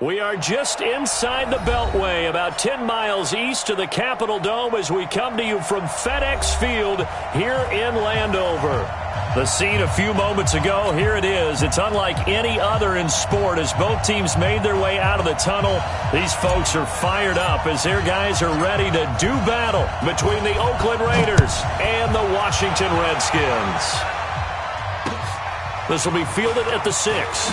We are just inside the Beltway, about 10 miles east of the Capitol Dome as we come to you from FedEx Field here in Landover. The scene a few moments ago, here it is. It's unlike any other in sport as both teams made their way out of the tunnel. These folks are fired up as their guys are ready to do battle between the Oakland Raiders and the Washington Redskins. This will be fielded at the 6.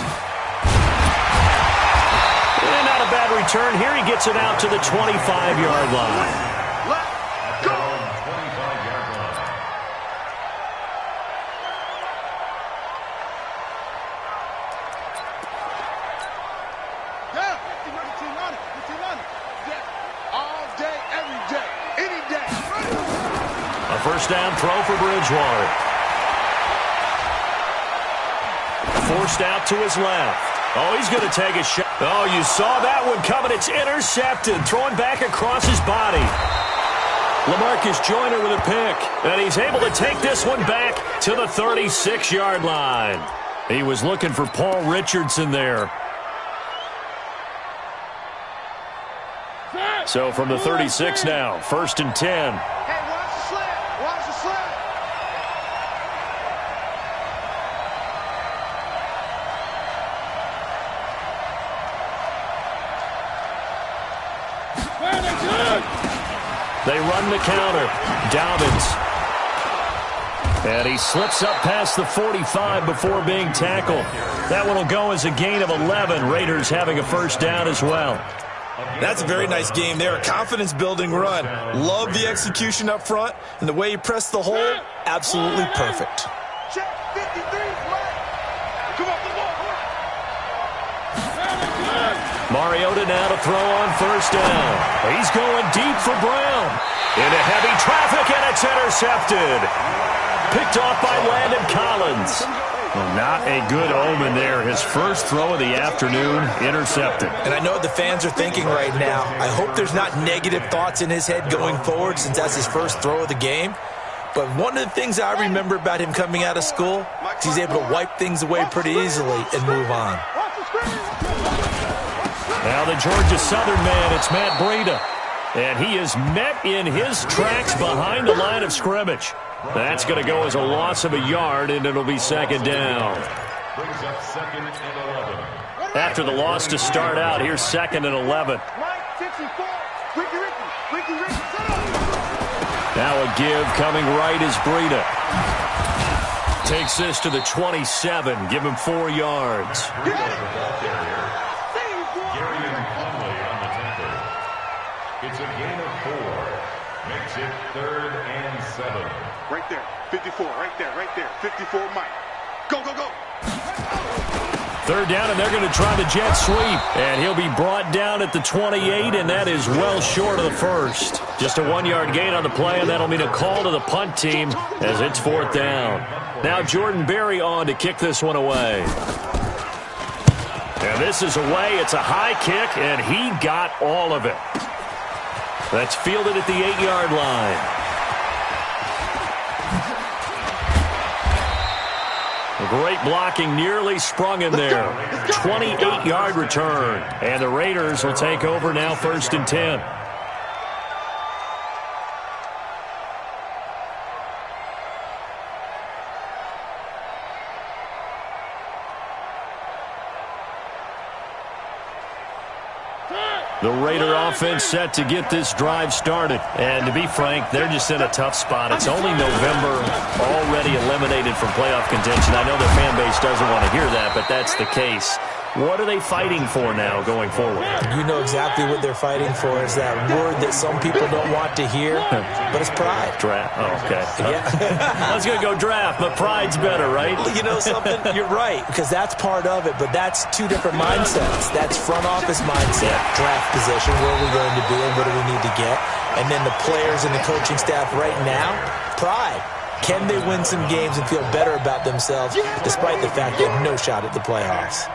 And not a bad return here. He gets it out to the 25-yard line. Let's go! Yeah, your team on it. Your team on it. Yeah, all day, every day, any day. A first down throw for Bridgewater. Forced out to his left. Oh, he's going to take a shot. Oh, you saw that one coming. It's intercepted. Throwing back across his body. LaMarcus Joyner with a pick. And he's able to take this one back to the 36-yard line. He was looking for Paul Richardson there. So from the 36 now, 1st and 10. Hey, watch the sled. Watch the sled. They run the counter. Dobbins. And he slips up past the 45 before being tackled. That one will go as a gain of 11. Raiders having a first down as well. That's a very nice game there. A confidence-building run. Love the execution up front. And the way he pressed the hole, absolutely perfect. Check 53, Mike. Come on, come on, come on. Mariota now to throw on first down. He's going deep for Brown. Into heavy traffic, and it's intercepted. Picked off by Landon Collins. Well, not a good omen there. His first throw of the afternoon, intercepted. And I know what the fans are thinking right now. I hope there's not negative thoughts in his head going forward since that's his first throw of the game. But one of the things I remember about him coming out of school is he's able to wipe things away pretty easily and move on. Now the Georgia Southern man, it's Matt Breida. And he is met in his tracks behind the line of scrimmage. That's going to go as a loss of a yard, and it'll be second down. After the loss to start out, here's 2nd and 11. Now a give coming right is Breida. Takes this to the 27. Give him 4 yards. It's a gain of 4. Makes it 3rd and 7. Right there, 54, right there, 54, Mike. Go, go, go. 3rd down, and they're going to try the jet sweep. And he'll be brought down at the 28, and that is well short of the first. Just a 1-yard gain on the play, and that'll mean a call to the punt team as it's 4th down. Now Jordan Berry on to kick this one away. And this is away. It's a high kick, and he got all of it. That's fielded at the 8-yard line. Great blocking, nearly sprung him there. 28-yard return. And the Raiders will take over now 1st and 10. The Raider offense set to get this drive started. And to be frank, they're just in a tough spot. It's only November, already eliminated from playoff contention. I know their fan base doesn't want to hear that, but that's the case. What are they fighting for now going forward? You know exactly what they're fighting for is that word that some people don't want to hear, but it's pride. Draft. Oh, okay. Yeah. I was going to go draft, but pride's better, right? Well, you know something? You're right, because that's part of it, but that's 2 different mindsets. That's front office mindset, draft position, where are we going to be and what do we need to get? And then the players and the coaching staff right now, pride. Can they win some games and feel better about themselves despite the fact they have no shot at the playoffs?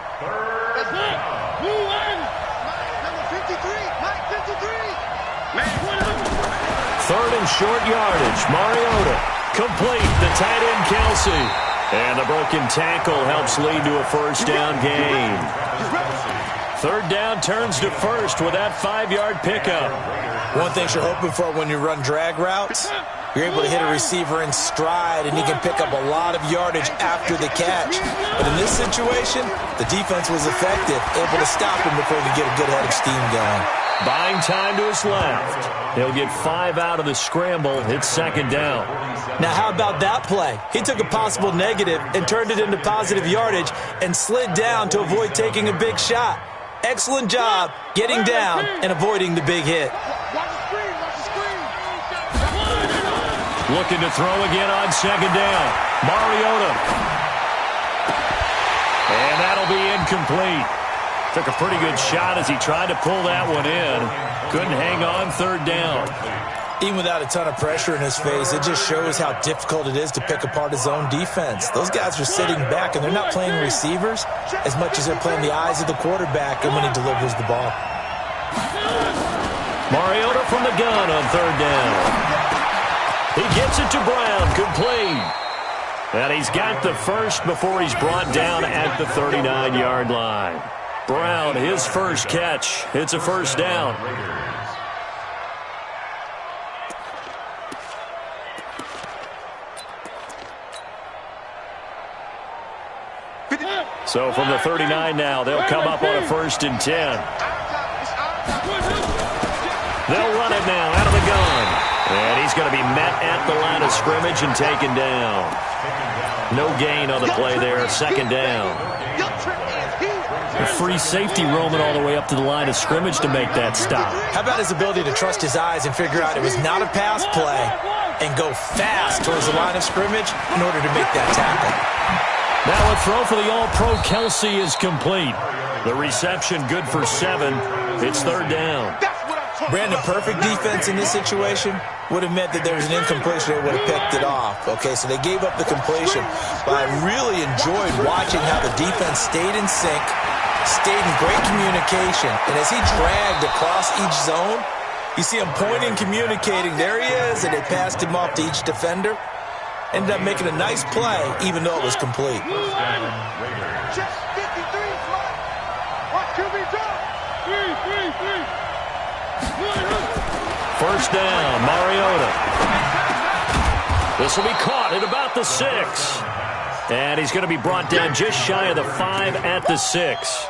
Third and short yardage. Mariota complete. The tight end Kelsey. And the broken tackle helps lead to a first down gain. Third down turns to first with that 5-yard pickup. One thing you're hoping for when you run drag routes, you're able to hit a receiver in stride, and he can pick up a lot of yardage after the catch. But in this situation, the defense was effective, able to stop him before he could get a good head of steam going. Buying time to his left. He'll get 5 out of the scramble. It's second down. Now, how about that play? He took a possible negative and turned it into positive yardage and slid down to avoid taking a big shot. Excellent job getting down and avoiding the big hit. Looking to throw again on second down. Mariota. And that'll be incomplete. Took a pretty good shot as he tried to pull that one in. Couldn't hang on third down. Even without a ton of pressure in his face, it just shows how difficult it is to pick apart his own defense. Those guys are sitting back, and they're not playing receivers as much as they're playing the eyes of the quarterback and when he delivers the ball. Mariota from the gun on third down. He gets it to Brown, complete. And he's got the first before he's brought down at the 39-yard line. Brown, his first catch. It's a first down. So from the 39 now, they'll come up on a 1st and 10. They'll run it now out of the gun. And he's going to be met at the line of scrimmage and taken down. No gain on the play there, second down. A free safety roaming all the way up to the line of scrimmage to make that stop. How about his ability to trust his eyes and figure out it was not a pass play and go fast towards the line of scrimmage in order to make that tackle. Now a throw for the All-Pro Kelsey is complete. The reception good for 7. It's third down. Brandon, perfect defense in this situation would have meant that there was an incompletion. They would have picked it off. Okay, so they gave up the completion. But I really enjoyed watching how the defense stayed in sync, stayed in great communication. And as he dragged across each zone, you see him pointing, communicating. There he is, and they passed him off to each defender. Ended up making a nice play, even though it was complete. Just 53, what can we do? 3. First down, Mariota. This will be caught at about the 6. And he's going to be brought down just shy of the 5 at the 6.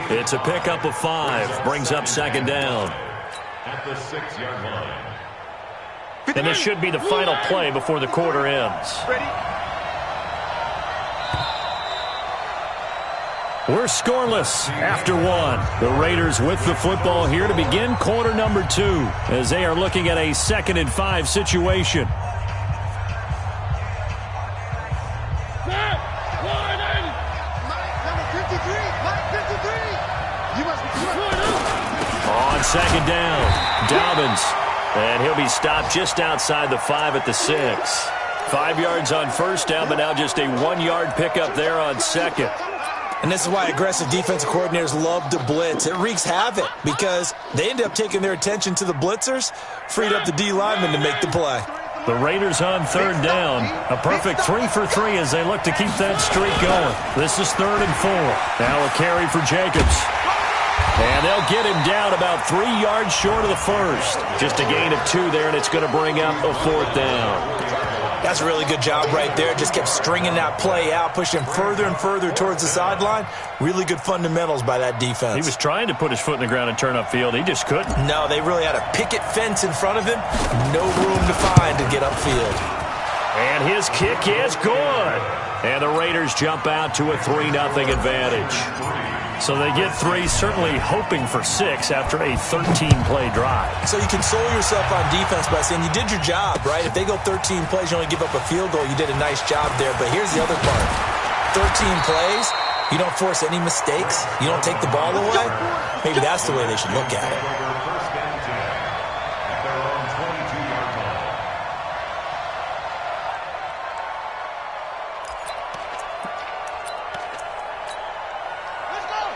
It's a pickup of 5. Brings up second down. At the 6-yard line. And this should be the final play before the quarter ends. We're scoreless after 1. The Raiders with the football here to begin quarter number 2 as they are looking at a 2nd and 5 situation. On second down, Dobbins. And he'll be stopped just outside the 5 at the 6. 5 yards on first down, but now just a 1-yard pickup there on second. And this is why aggressive defensive coordinators love to blitz. It wreaks havoc because they end up taking their attention to the blitzers, freed up the D lineman to make the play. The Raiders on third down. A perfect 3 for 3 as they look to keep that streak going. This is 3rd and 4. Now a carry for Jacobs. And they'll get him down about 3 yards short of the first. Just a gain of 2 there, and it's going to bring up a 4th down. That's a really good job right there. Just kept stringing that play out, pushing him further and further towards the sideline. Really good fundamentals by that defense. He was trying to put his foot in the ground and turn upfield. He just couldn't. No, they really had a picket fence in front of him. No room to find to get upfield. And his kick is good. And the Raiders jump out to a 3-0 advantage. So they get 3, certainly hoping for 6 after a 13-play drive. So you console yourself on defense by saying you did your job, right? If they go 13 plays, you only give up a field goal, you did a nice job there. But here's the other part. 13 plays, you don't force any mistakes, you don't take the ball away. Maybe that's the way they should look at it.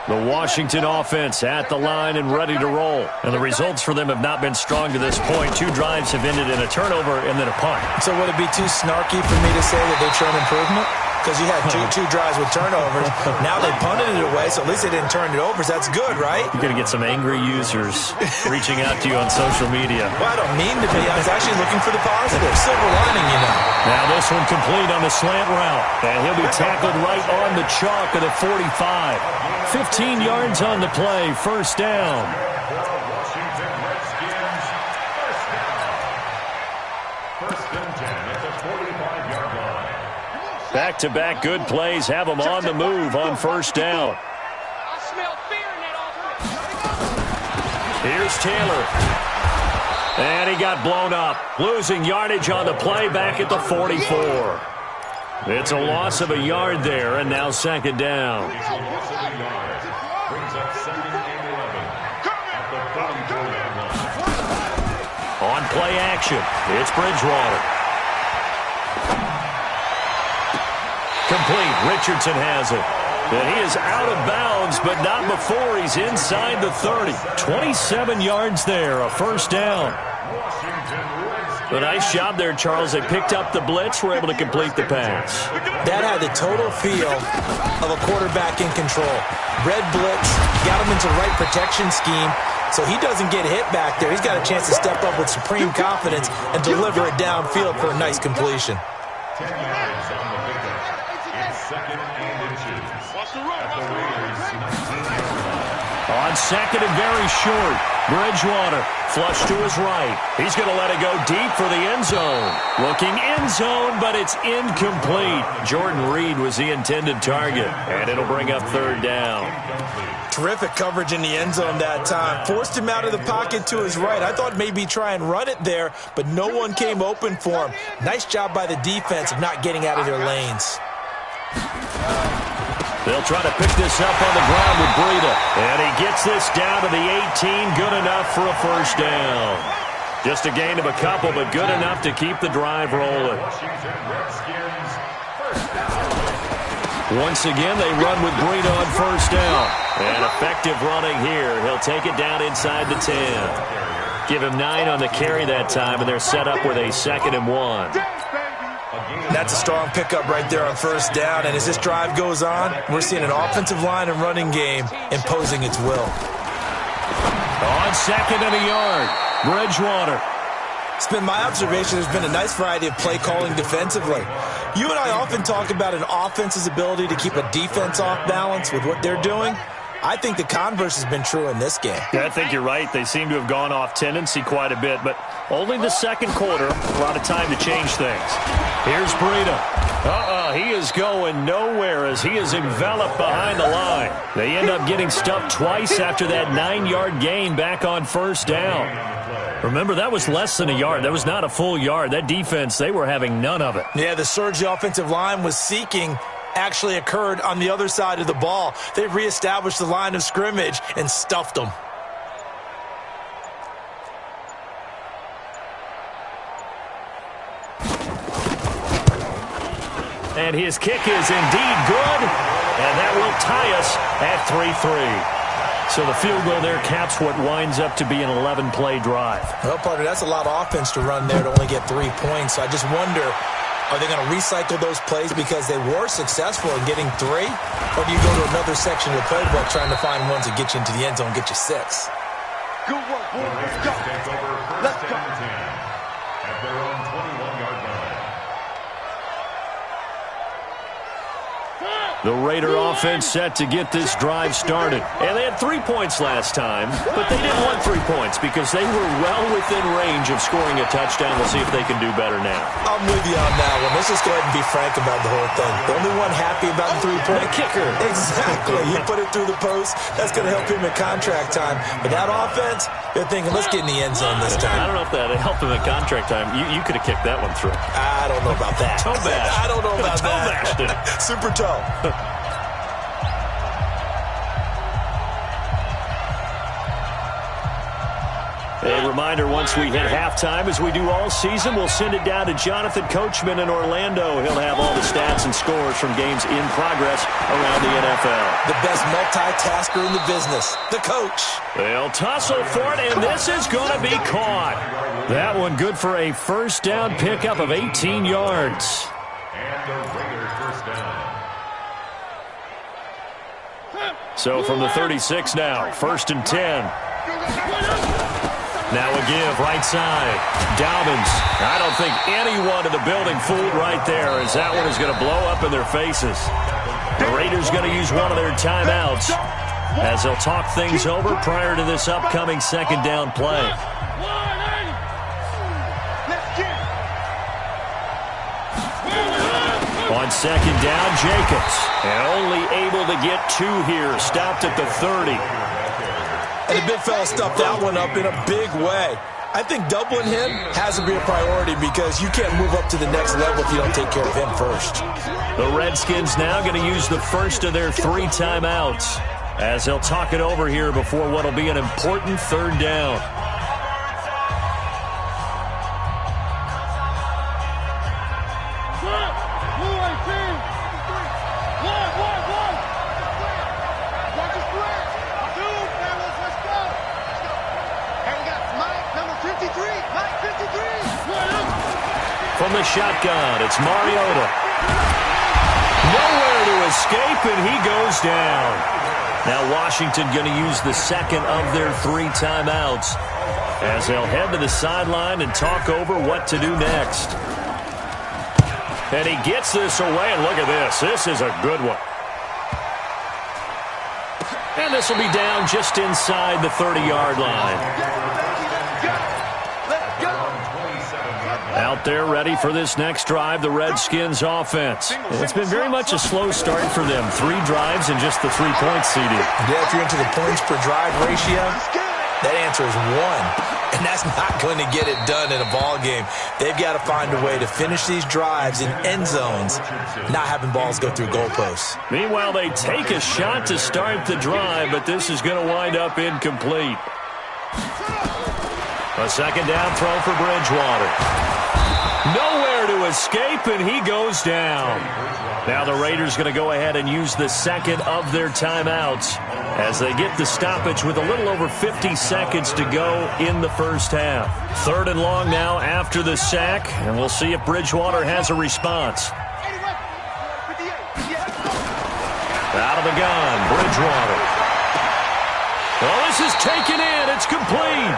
The Washington offense at the line and ready to roll. And the results for them have not been strong to this point. 2 drives have ended in a turnover and then a punt. So would it be too snarky for me to say that they've shown improvement? because you had two drives with turnovers. Now they punted it away, so at least they didn't turn it over. So that's good, right? You're going to get some angry users reaching out to you on social media. Well, I don't mean to be. I was actually looking for the positive. Silver lining, you know. Now this one complete on the slant route. And he'll be tackled right on the chalk of the 45. 15 yards on the play. First down. Back-to-back good plays have them on the move on first down. I smell fear in that offense. Here's Taylor. And he got blown up. Losing yardage on the play back at the 44. It's a loss of a yard there, and now second down. On play action, it's Bridgewater. Complete. Richardson has it. And he is out of bounds, but not before he's inside the 30. 27 yards there, a first down. A nice job there, Charles. They picked up the blitz, were able to complete the pass. That had the total feel of a quarterback in control. Red blitz, got him into the right protection scheme, so he doesn't get hit back there. He's got a chance to step up with supreme confidence and deliver it downfield for a nice completion. 10 yards on the pickup. It's second and inches. At the Raiders' 19-yard line. On second and very short, Bridgewater flush to his right. He's going to let it go deep for the end zone. Looking end zone, but it's incomplete. Jordan Reed was the intended target, and it'll bring up third down. Terrific coverage in the end zone that time. Forced him out of the pocket to his right. I thought maybe try and run it there, but no one came open for him. Nice job by the defense of not getting out of their lanes. They'll try to pick this up on the ground with Breida. And he gets this down to the 18. Good enough for a first down. Just a gain of a couple, but good enough to keep the drive rolling. Once again, they run with Breida on first down. And effective running here. He'll take it down inside the 10. Give him 9 on the carry that time, and they're set up with a 2nd and 1. That's a strong pickup right there on first down. And as this drive goes on, we're seeing an offensive line and running game imposing its will. On second and a yard, Bridgewater. It's been my observation there's been a nice variety of play calling defensively. You and I often talk about an offense's ability to keep a defense off balance with what they're doing. I think the converse has been true in this game. Yeah, I think you're right. They seem to have gone off tendency quite a bit, but only the second quarter, a lot of time to change things. Here's Breida. He is going nowhere as he is enveloped behind the line. They end up getting stuffed twice after that 9-yard gain back on first down. Remember, that was less than a yard. That was not a full yard. That defense, they were having none of it. Yeah, the surge the offensive line was seeking actually occurred on the other side of the ball. They reestablished the line of scrimmage and stuffed them. And his kick is indeed good, and that will tie us at 3-3. So the field goal there caps what winds up to be an 11-play drive. Well, partner, that's a lot of offense to run there to only get 3 points. So I just wonder, are they going to recycle those plays because they were successful in getting 3? Or do you go to another section of the playbook trying to find ones that get you into the end zone and get you 6? Good work, boy. Let's go. Let's go. At their own 21-yard line. The Raider offense set to get this drive started. And they had 3 points last time, but they didn't want 3 points because they were well within range of scoring a touchdown. We'll see if they can do better now. I'm with you on that one. Let's just go ahead and be frank about the whole thing. The only one happy about the 3-point kicker. Exactly. He put it through the post. That's going to help him in contract time. But that offense, they're thinking, let's get in the end zone this time. I don't know if that helped him in contract time. You could have kicked that one through. I don't know about that. Toe bash. I don't know about toe that. Bashed it. Super toe. A reminder, once we hit halftime, as we do all season, we'll send it down to Jonathan Coachman in Orlando. He'll have all the stats and scores from games in progress around the NFL. The best multitasker in the business, the coach. They'll tussle for it, and this is going to be caught. That one good for a first down pickup of 18 yards. And the Raiders first down. So from the 36 now, 1st and 10. Now a give, right side. Dobbins. I don't think anyone in the building fooled right there, as that one is going to blow up in their faces. The Raiders going to use one of their timeouts as they'll talk things over prior to this upcoming second down play. On second down, Jacobs. And only able to get 2 here. Stopped at the 30. And the big fella stuffed that one up in a big way. I think doubling him has to be a priority because you can't move up to the next level if you don't take care of him first. The Redskins now going to use the first of their 3 timeouts as they'll talk it over here before what will be an important 3rd down. From the shotgun, it's Mariota. Nowhere to escape, and he goes down. Now Washington going to use the second of their 3 timeouts as they'll head to the sideline and talk over what to do next. And he gets this away, and look at this. This is a good one. And this will be down just inside the 30-yard line. Out there ready for this next drive, the Redskins offense. It's been very much a slow start for them. 3 drives and just the 3 points, CD. Yeah, if you're into the points per drive ratio, that answer is 1. And that's not going to get it done in a ball game. They've got to find a way to finish these drives in end zones, not having balls go through goalposts. Meanwhile, they take a shot to start the drive, but this is going to wind up incomplete. A second down throw for Bridgewater. Nowhere to escape, and he goes down. Now the Raiders going to go ahead and use the second of their timeouts as they get the stoppage with a little over 50 seconds to go in the first half. 3rd and long now after the sack, and we'll see if Bridgewater has a response. Out of the gun, Bridgewater. Well, this is taken in. It's complete.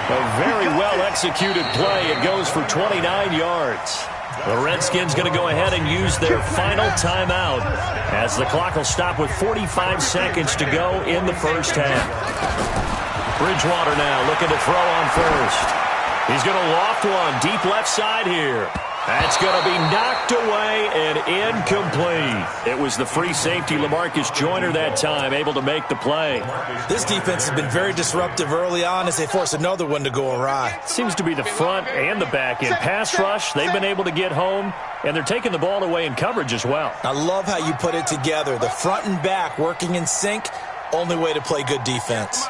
A very well-executed play. It goes for 29 yards. The Redskins going to go ahead and use their final timeout as the clock will stop with 45 seconds to go in the first half. Bridgewater now looking to throw on first. He's going to loft one deep left side here. That's going to be knocked away and incomplete. It was the free safety, LaMarcus Joyner, that time, able to make the play. This defense has been very disruptive early on as they force another one to go awry. Seems to be the front and the back end. Pass rush, they've been able to get home, and they're taking the ball away in coverage as well. I love how you put it together. The front and back working in sync, only way to play good defense.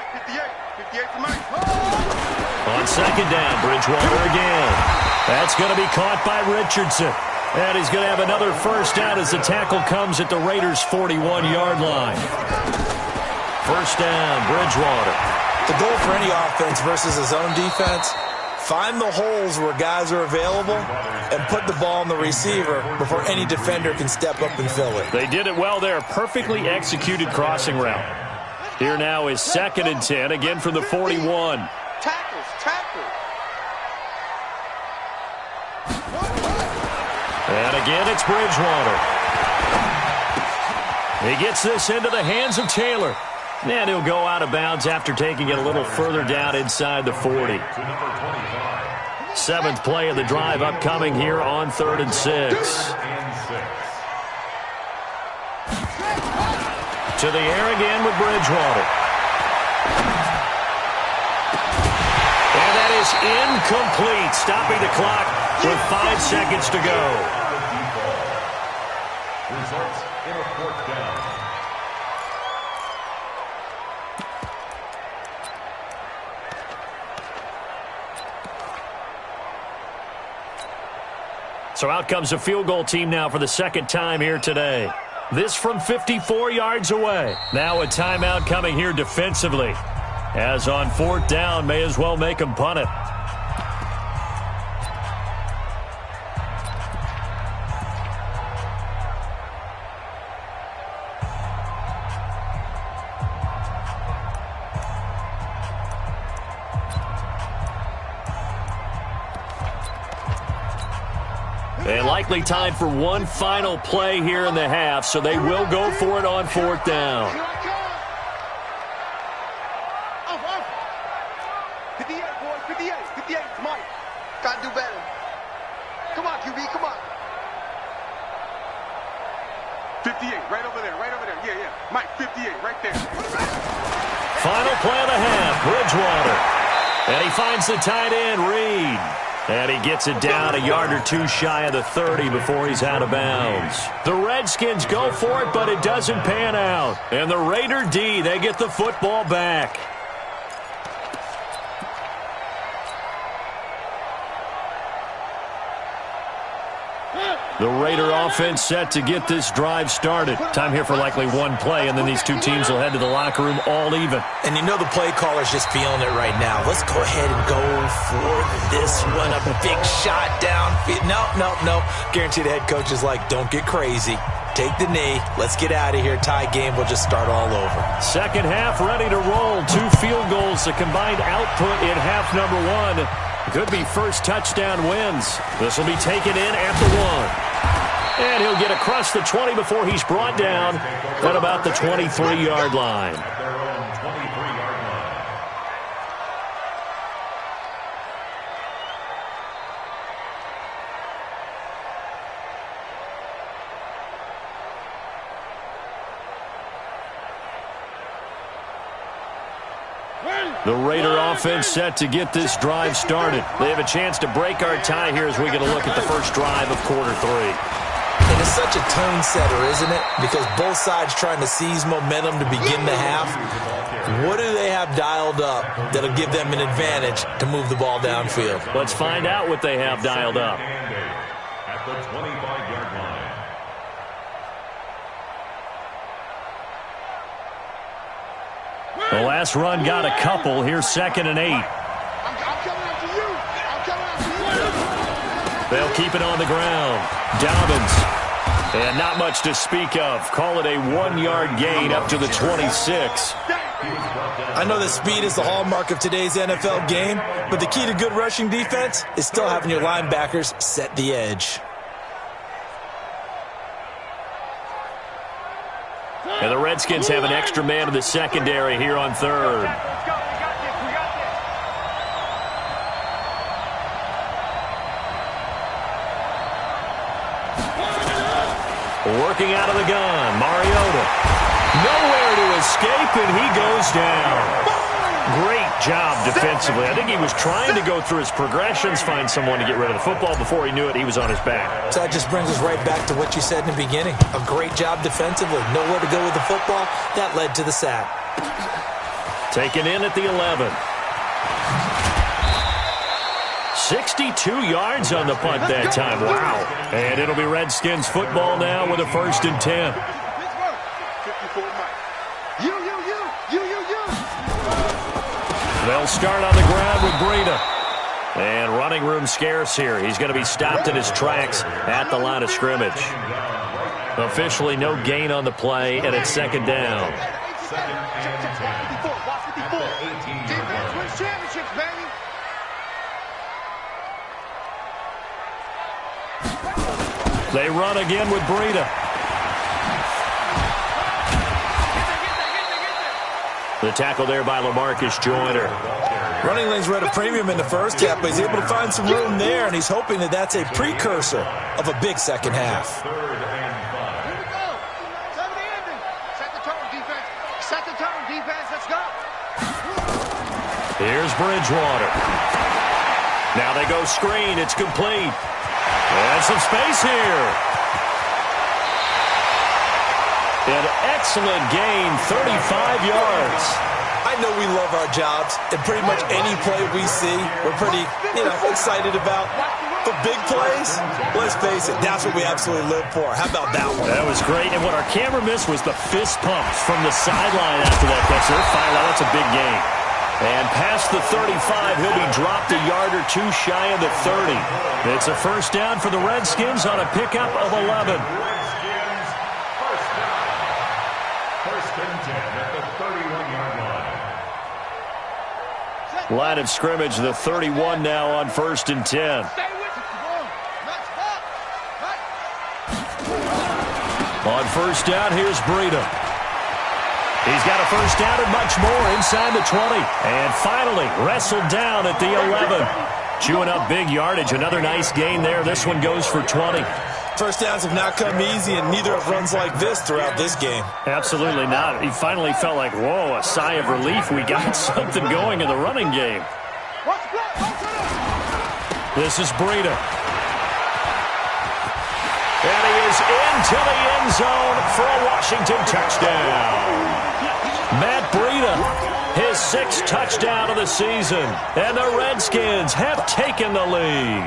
On second down, Bridgewater again. That's going to be caught by Richardson. And he's going to have another first down as the tackle comes at the Raiders' 41-yard line. First down, Bridgewater. The goal for any offense versus a zone defense, find the holes where guys are available and put the ball on the receiver before any defender can step up and fill it. They did it well there. Perfectly executed crossing route. Here now is 2nd and 10, again from the 41. Tackles. And again, it's Bridgewater. He gets this into the hands of Taylor. And he'll go out of bounds after taking it a little further down inside the 40. 7th play of the drive upcoming here on 3rd and 6. To the air again with Bridgewater. And that is incomplete, stopping the clock with 5 seconds to go. Results in a 4th down. So out comes a field goal team now for the second time here today. This from 54 yards away. Now a timeout coming here defensively. As on 4th down, may as well make them punt it. And likely time for one final play here in the half, so they will go for it on fourth down. 58, boys, 58, 58, Mike. Gotta do better. Come on, QB, come on. 58, right over there, yeah, yeah. Mike, 58, right there. Final play of the half, Bridgewater. And he finds the tight end, Reed. And he gets it down a yard or two shy of the 30 before he's out of bounds. The Redskins go for it, but it doesn't pan out. And the Raider D, they get the football back. The Raider offense set to get this drive started. Time here for likely one play, and then these two teams will head to the locker room all even. And you know the play caller's just feeling it right now. Let's go ahead and go for this one. A big shot downfield. No. Guarantee the head coach is like, don't get crazy. Take the knee. Let's get out of here. Tie game. We'll just start all over. Second half ready to roll. 2 field goals. The combined output in half number one. Could be first touchdown wins. This will be taken in at the 1. And he'll get across the 20 before he's brought down at about the 23-yard line. The Raider offense set to get this drive started. They have a chance to break our tie here as we get a look at the first drive of quarter 3. And it's such a tone setter, isn't it? Because both sides trying to seize momentum to begin the half. What do they have dialed up that'll give them an advantage to move the ball downfield? Let's find out what they have dialed up. At the 25-yard line. The last run got a couple. Here's 2nd and 8. I'm coming after you. I'm coming after you. They'll keep it on the ground. Dobbins. And not much to speak of. Call it a 1-yard gain up to the 26. I know that speed is the hallmark of today's NFL game, but the key to good rushing defense is still having your linebackers set the edge. And the Redskins have an extra man in the secondary here on 3rd. Working out of the gun, Mariota. Nowhere to escape, and he goes down. Great job defensively. I think he was trying to go through his progressions, find someone to get rid of the football. Before he knew it, he was on his back. So that just brings us right back to what you said in the beginning. A great job defensively. Nowhere to go with the football. That led to the sack. Taken in at the 11. 62 yards on the punt that time. Wow. And it'll be Redskins football now with a 1st and 10. 54, Mike. You. They'll start on the ground with Breida. And running room scarce here. He's going to be stopped in his tracks at the line of scrimmage. Officially no gain on the play, and it's 2nd down. Defense wins championships, baby. They run again with Breida. The tackle there by LaMarcus Joyner. Running lanes were at a premium in the first half, but he's able to find some room there, and he's hoping that that's a precursor of a big second half. Here we go. Set the ending. Set the tone, defense. Set the tone, defense. Let's go. Here's Bridgewater. Now they go screen. It's complete. And some space here. An excellent gain, 35 yards. I know we love our jobs, and pretty much any play we see, we're pretty, excited about. But big plays, let's face it, that's what we absolutely live for. How about that one? That was great, and what our camera missed was the fist pump from the sideline after that catch. They're fired out. That's a big gain. And past the 35, he'll be dropped a yard or two shy of the 30. It's a 1st down for the Redskins on a pickup of 11. Line of scrimmage, the 31 now on 1st and 10. Stay with it. Come on. Let's stop. On first down, here's Breida. He's got a first down and much more inside the 20. And finally, wrestled down at the 11. Chewing up big yardage. Another nice gain there. This one goes for 20. First downs have not come easy, and neither have runs like this throughout this game. Absolutely not. He finally felt like, whoa, a sigh of relief. We got something going in the running game. This is Breida. And he is into the end zone for a Washington touchdown. Matt Breida, his 6th touchdown of the season. And the Redskins have taken the lead.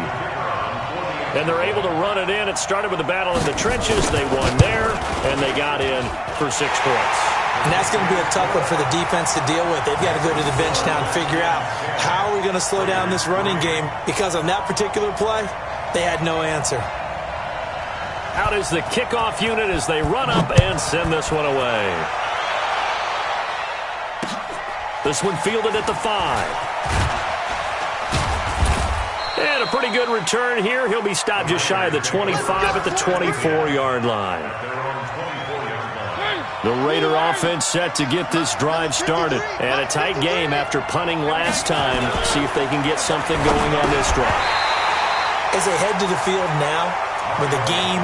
And they're able to run it in. It started with a battle in the trenches. They won there, and they got in for 6 points. And that's going to be a tough one for the defense to deal with. They've got to go to the bench now and figure out how are we going to slow down this running game, because on that particular play, they had no answer. Out is the kickoff unit as they run up and send this one away. This one fielded at the 5. And a pretty good return here. He'll be stopped just shy of the 25 at the 24-yard line. The Raider offense set to get this drive started. And a tight game after punting last time. See if they can get something going on this drive. As they head to the field now, with the game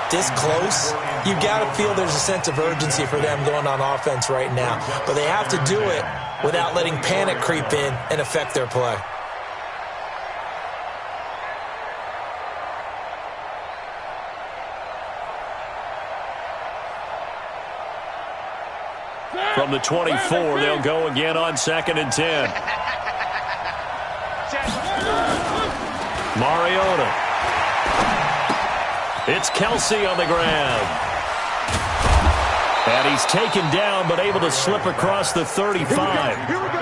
this close, you've got to feel there's a sense of urgency for them going on offense right now. But they have to do it without letting panic creep in and affect their play. From the 24, they'll go again on 2nd and 10. Mariota. It's Kelsey on the ground. And he's taken down but able to slip across the 35.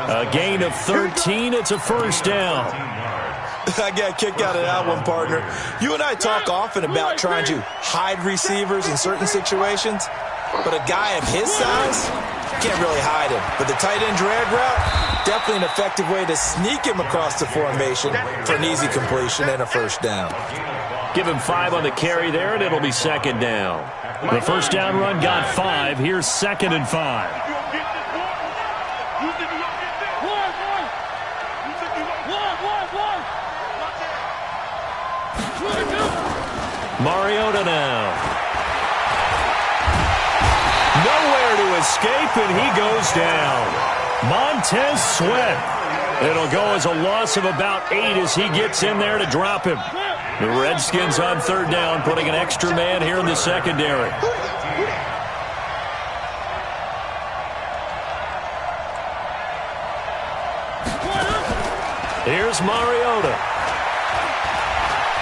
A gain of 13. It's a first down. I got a kick out of that one, partner. You and I talk often about trying to hide receivers in certain situations, but a guy of his size can't really hide him. But the tight end drag route, definitely an effective way to sneak him across the formation for an easy completion and a first down. Give him 5 on the carry there, and it'll be 2nd down. The first down run got 5. Here's 2nd and 5. Mariota now. Nowhere to escape, and he goes down. Montez Sweat. It'll go as a loss of about 8 as he gets in there to drop him. The Redskins on 3rd down, putting an extra man here in the secondary. Here's Mariota.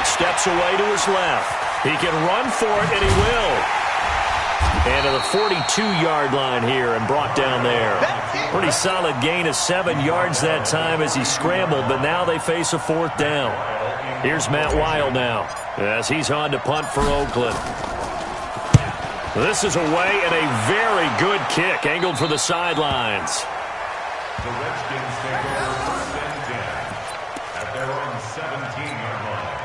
Steps away to his left. He can run for it, and he will. And to the 42-yard line here and brought down there. Pretty solid gain of 7 yards that time as he scrambled, but now they face a 4th down. Here's Matt Weil now as he's on to punt for Oakland. This is away and a very good kick angled for the sidelines. The Redskins take over 1st and 10 at their own 17-yard line.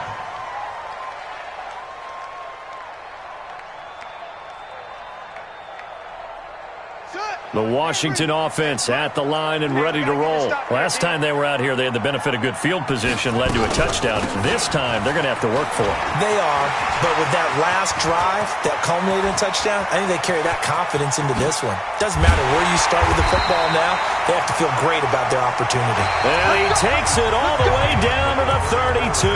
The Washington offense at the line and ready to roll. Last time they were out here, they had the benefit of good field position, led to a touchdown. This time, they're going to have to work for it. They are, but with that last drive that culminated in a touchdown, I think they carry that confidence into this one. Doesn't matter where you start with the football now, they have to feel great about their opportunity. And he takes it all the way down to the 32.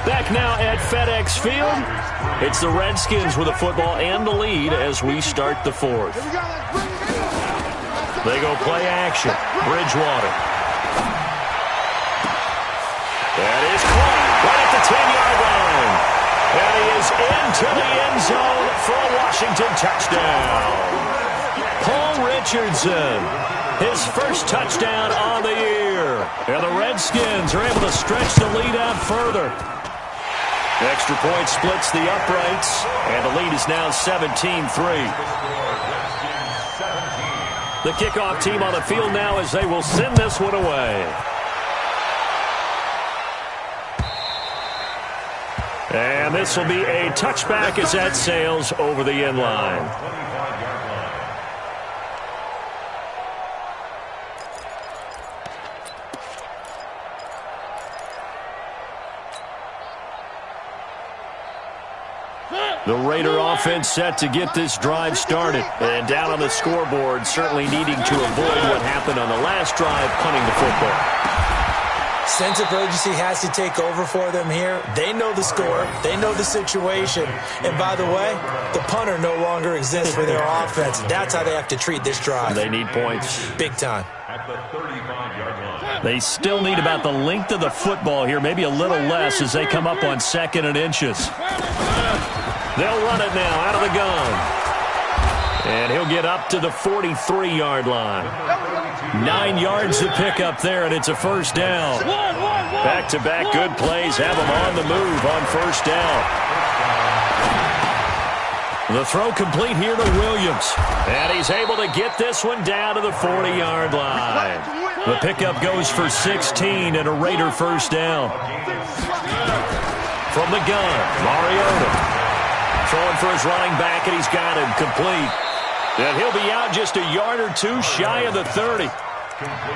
Back now at FedEx Field, it's the Redskins with the football and the lead as we start the 4th. They go play action. Bridgewater. That is caught right at the 10-yard line. And he is into the end zone for a Washington touchdown. Paul Richardson, his first touchdown on the year. And the Redskins are able to stretch the lead out further. Extra point splits the uprights, and the lead is now 17-3. The kickoff team on the field now as they will send this one away. And this will be a touchback as that sails over the end line. The Raider offense set to get this drive started. And down on the scoreboard, certainly needing to avoid what happened on the last drive, punting the football. Sense of urgency has to take over for them here. They know the score. They know the situation. And by the way, the punter no longer exists for their offense. That's how they have to treat this drive. They need points. Big time. At the 35-yard line. They still need about the length of the football here, maybe a little less as they come up on 2nd and inches. They'll run it now out of the gun. And he'll get up to the 43-yard line. 9 yards to pick up there, and it's a first down. Back-to-back good plays have him on the move on first down. The throw complete here to Williams. And he's able to get this one down to the 40-yard line. The pickup goes for 16 and a Raider first down. From the gun, Mariota. Throwing for his running back, and he's got him complete. And he'll be out just a yard or two shy of the 30.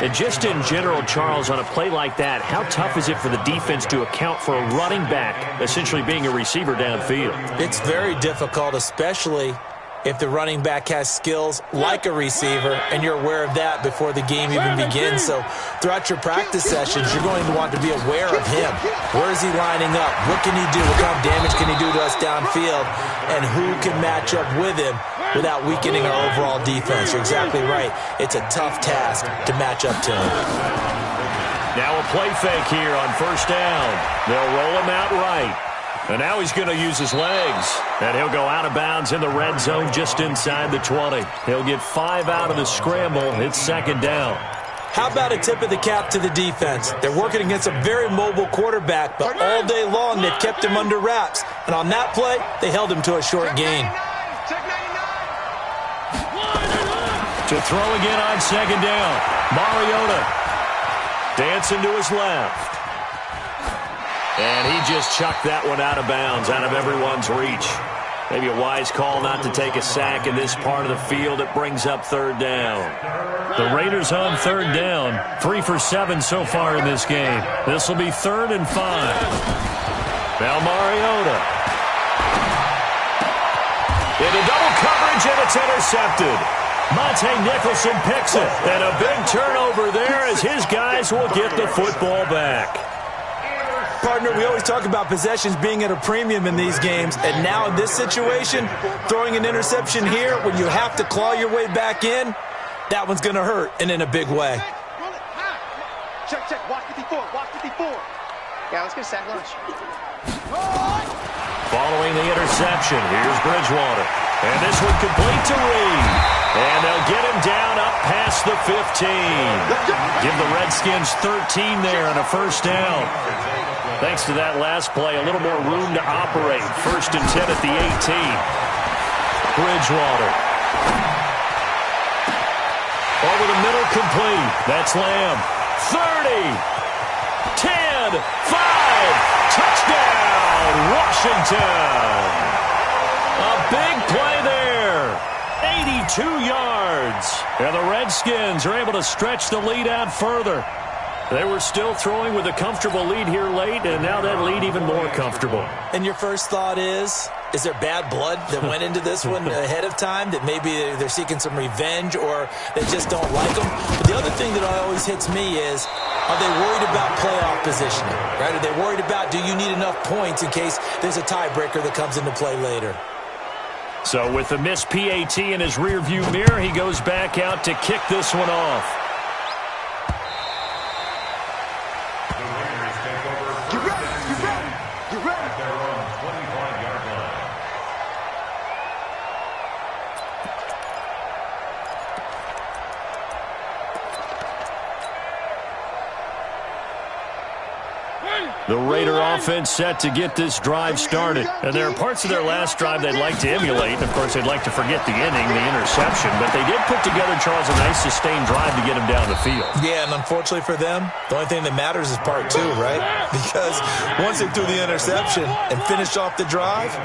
And just in general, Charles, on a play like that, how tough is it for the defense to account for a running back essentially being a receiver downfield? It's very difficult, especially if the running back has skills like a receiver, and you're aware of that before the game even begins. So throughout your practice sessions, you're going to want to be aware of him. Where is he lining up? What can he do? What kind of damage can he do to us downfield? And who can match up with him without weakening our overall defense? You're exactly right. It's a tough task to match up to him. Now a play fake here on first down. They'll roll him out right. And now he's going to use his legs. And he'll go out of bounds in the red zone just inside the 20. He'll get 5 out of the scramble. It's 2nd down. How about a tip of the cap to the defense? They're working against a very mobile quarterback, but all day long they've kept him under wraps. And on that play, they held him to a short gain. To throw again on 2nd down. Mariota dancing to his left. And he just chucked that one out of bounds, out of everyone's reach. Maybe a wise call not to take a sack in this part of the field. It brings up 3rd down. The Raiders on 3rd down. 3 for 7 so far in this game. This will be 3rd and 5. Now Mariota. Into double coverage, and it's intercepted. Monte Nicholson picks it. And a big turnover there as his guys will get the football back. Partner, we always talk about possessions being at a premium in these games, and now in this situation, throwing an interception here when you have to claw your way back in, that one's going to hurt, and in a big way. Check, watch 54, watch 54. Yeah, let's get a sack lunch. Following the interception, here's Bridgewater. And this one complete to Reed. And they'll get him down up past the 15. Give the Redskins 13 there on a first down. Thanks to that last play, a little more room to operate. 1st and 10 at the 18. Bridgewater. Over the middle, complete. That's Lamb. 30. 10. 5. Touchdown, Washington. A big play there. 82 yards. And the Redskins are able to stretch the lead out further. They were still throwing with a comfortable lead here late, and now that lead even more comfortable. And your first thought is there bad blood that went into this one ahead of time, that maybe they're seeking some revenge or they just don't like them? But the other thing that always hits me is, are they worried about playoff positioning? Right? Are they worried about, do you need enough points in case there's a tiebreaker that comes into play later? So with the missed PAT in his rearview mirror, he goes back out to kick this one off. The Raider offense set to get this drive started. And there are parts of their last drive they'd like to emulate. And, of course, they'd like to forget the inning, the interception. But they did put together, Charles, a nice sustained drive to get him down the field. Yeah, and unfortunately for them, the only thing that matters is part two, right? Because once they threw the interception and finished off the drive,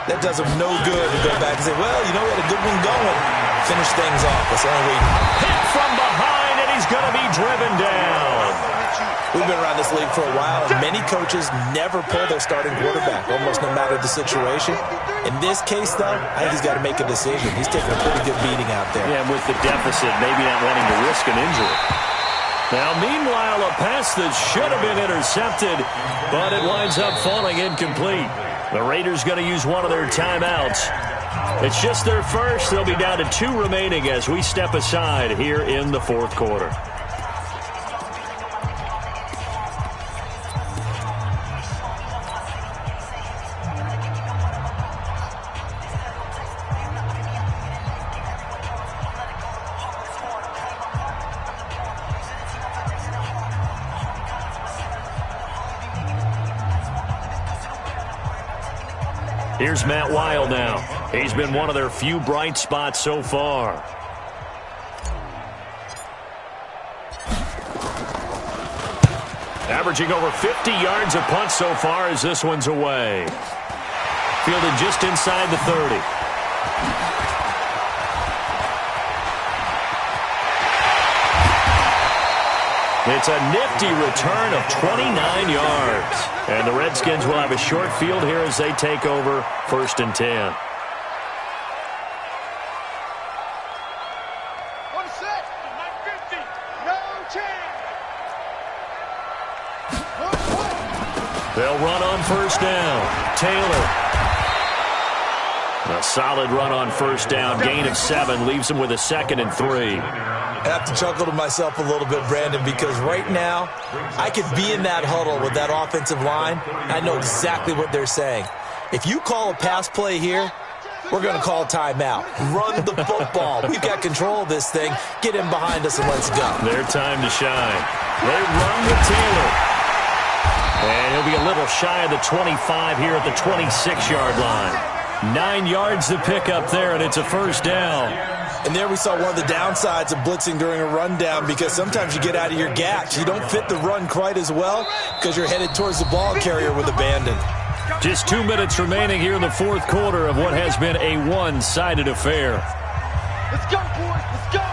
that does them no good to go back and say, well, you know, we had a good one going. Finish things off. That's the only way. Hit from behind, and he's going to be driven down. We've been around this league for a while, and many coaches never pull their starting quarterback, almost no matter the situation. In this case, though, I think he's got to make a decision. He's taking a pretty good beating out there. Yeah, with the deficit, maybe not wanting to risk an injury. Now, meanwhile, a pass that should have been intercepted, but it winds up falling incomplete. The Raiders going to use one of their timeouts. It's just their first. They'll be down to 2 remaining as we step aside here in the fourth quarter. Here's Matt Weil now. He's been one of their few bright spots so far. Averaging over 50 yards a punt so far as this one's away. Fielded just inside the 30. It's a nifty return of 29 yards. And the Redskins will have a short field here as they take over 1st and 10. On the set. 50. No chance. They'll run on 1st down. Taylor. A solid run on 1st down. Gain of 7 leaves them with a 2nd and 3. I have to chuckle to myself a little bit, Brandon, because right now I could be in that huddle with that offensive line. I know exactly what they're saying. If you call a pass play here, we're going to call a timeout. Run the football. We've got control of this thing. Get in behind us and let's go. Their time to shine. They run with Taylor. And he'll be a little shy of the 25 here at the 26-yard line. 9 yards to pick up there, and it's a 1st down. And there we saw one of the downsides of blitzing during a rundown, because sometimes you get out of your gaps. You don't fit the run quite as well because you're headed towards the ball carrier with abandon. Just 2 minutes remaining here in the fourth quarter of what has been a one-sided affair. Let's go, boys. Let's go.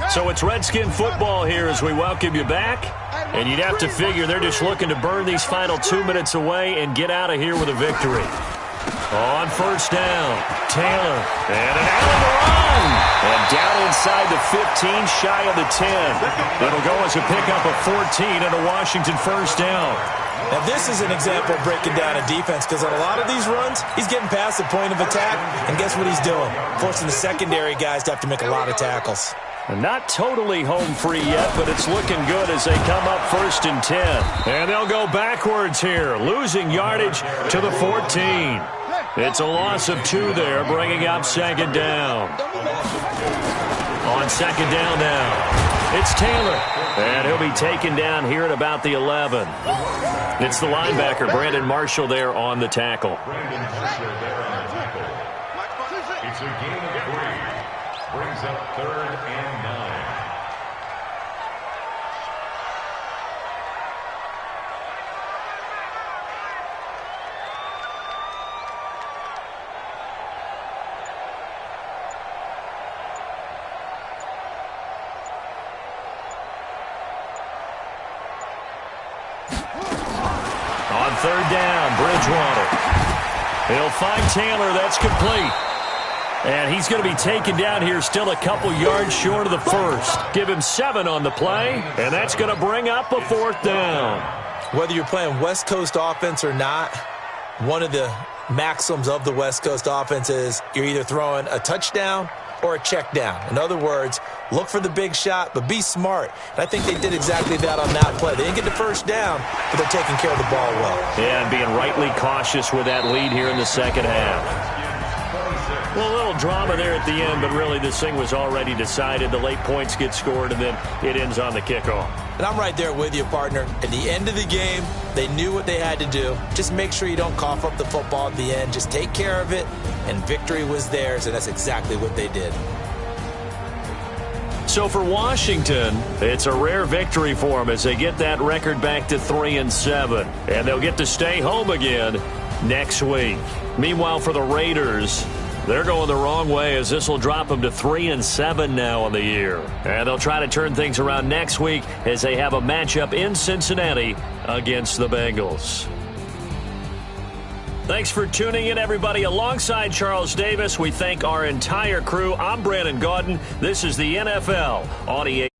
So it's Redskin football here as we welcome you back. And you'd have to figure they're just looking to burn these final 2 minutes away and get out of here with a victory. On 1st down, Taylor, and an alley run. And down inside the 15, shy of the 10. It'll go as a pickup of 14 and a Washington 1st down. Now this is an example of breaking down a defense, because on a lot of these runs, he's getting past the point of attack, and guess what he's doing? Forcing the secondary guys to have to make a lot of tackles. Not totally home free yet, but it's looking good as they come up 1st and 10. And they'll go backwards here, losing yardage to the 14. It's a loss of 2 there, bringing up 2nd down. On 2nd down now, it's Taylor. And he'll be taken down here at about the 11. It's the linebacker, Brandon Marshall, there on the tackle. Brandon Marshall there on the tackle. It's a gain of 3. Brings up 3rd and 9. On 3rd down, Bridgewater. He'll find Taylor. That's complete. And he's going to be taken down here still a couple yards short of the 1st. Give him 7 on the play, and that's going to bring up a 4th down. Whether you're playing West Coast offense or not, one of the maxims of the West Coast offense is you're either throwing a touchdown or a check down. In other words, look for the big shot, but be smart. And I think they did exactly that on that play. They didn't get the 1st down, but they're taking care of the ball well. Yeah, and being rightly cautious with that lead here in the second half. Well, a little drama there at the end, but really this thing was already decided. The late points get scored, and then it ends on the kickoff. And I'm right there with you, partner. At the end of the game, they knew what they had to do. Just make sure you don't cough up the football at the end. Just take care of it, and victory was theirs, and that's exactly what they did. So for Washington, it's a rare victory for them as they get that record back to 3-7. And they'll get to stay home again next week. Meanwhile, for the Raiders, they're going the wrong way as this will drop them to 3-7 now on the year. And they'll try to turn things around next week as they have a matchup in Cincinnati against the Bengals. Thanks for tuning in, everybody. Alongside Charles Davis, we thank our entire crew. I'm Brandon Gaudin. This is the NFL on EA.